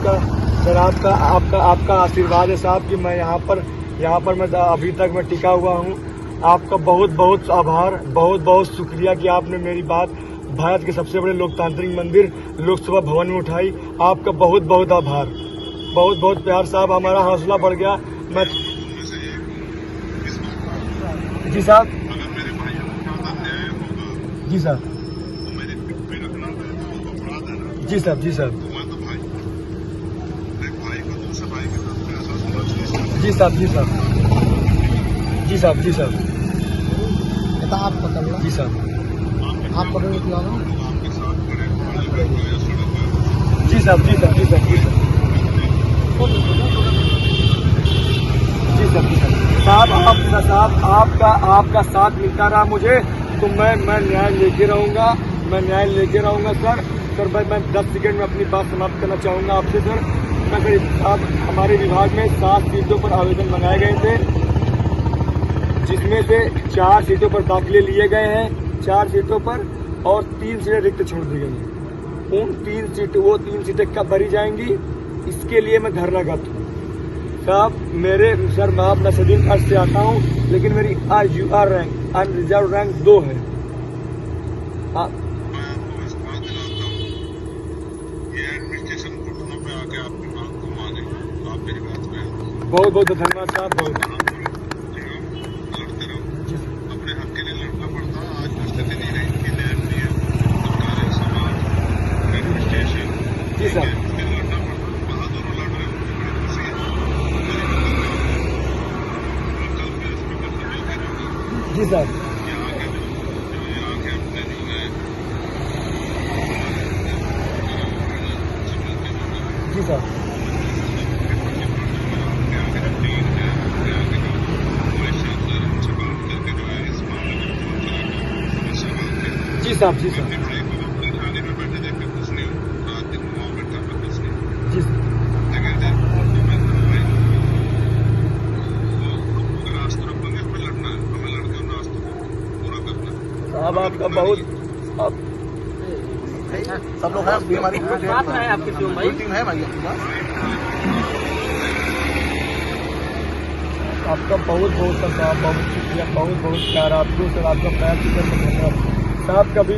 Sir आपका आपका आपका आशीर्वाद है साहब कि मैं यहाँ पर मैं अभी तक मैं टिका हुआ हूँ। आपका बहुत बहुत आभार, बहुत बहुत शुक्रिया कि आपने मेरी बात भारत के सबसे बड़े लोकतांत्रिक मंदिर लोकसभा भवन में उठाई। आपका बहुत बहुत आभार, बहुत बहुत प्यार साहब, हमारा हौसला बढ़ गया। मैं जी साहब, जी साहब, जी साहब, जी साहब, जी साहब, जी साहब, जी साहब, जी साहब, आप पकड़ लो, जी साहब, आप पकड़ लो, जी साहब, जी साहब, जी साहब, जी साहब, जी साहब, साहब आपका साथ मिलता रहा मुझे, तो मैं न्याय लेके रहूंगा, मैं न्याय लेके रहूंगा सर। मैं 10 सेकंड में अपनी बात समाप्त करना चाहूंगा आपसे सर। मैं अब हमारे विभाग में 7 सीटों पर आवेदन मंगाए गए थे, जिसमें से 4 सीटों पर दाखिले लिए गए हैं, 4 सीटों पर, और 3 सीटें रिक्त छोड़ दी गई हैं। उन 3 सीटें कब भरी जाएंगी, इसके लिए मैं धरना करता हूँ साहब। मैं आप नसरुद्दीन अर्ज से आता हूँ, लेकिन मेरी RUR रैंक अनरिजर्व रैंक 2 है। बहुत बहुत धन्यवाद साहब, बहुत अपने हक के लिए लड़ना पड़ता। आज स्थिति नहीं रही कि लैब नहीं है, सरकारी समाज, एडमिनिस्ट्रेशन, जी साहब, लड़ना पड़ता। बहादुर लड़ रहे हैं, बड़ी खुशी है। जी साहब, यहाँ के अपने जो है जी साहब, जी साहब, जी साहब, थाने में बैठे थे, फिर कुछ नहीं हुआ, रात दिन वहाँ बैठा, फिर कुछ नहीं हुआ। जी रास्ते रखेंगे, हमें लड़ना है, हमें लड़के उन रास्तों को पूरा करना है। साहब आपका बहुत सब लोग हैं, हमारी साथ में है आपकी टीम भाई, टीम है भाई आपके पास। आपका बहुत बहुत साहब, बहुत शुक्रिया, बहुत बहुत प्यार आपको सर, आपका पैर साहब कभी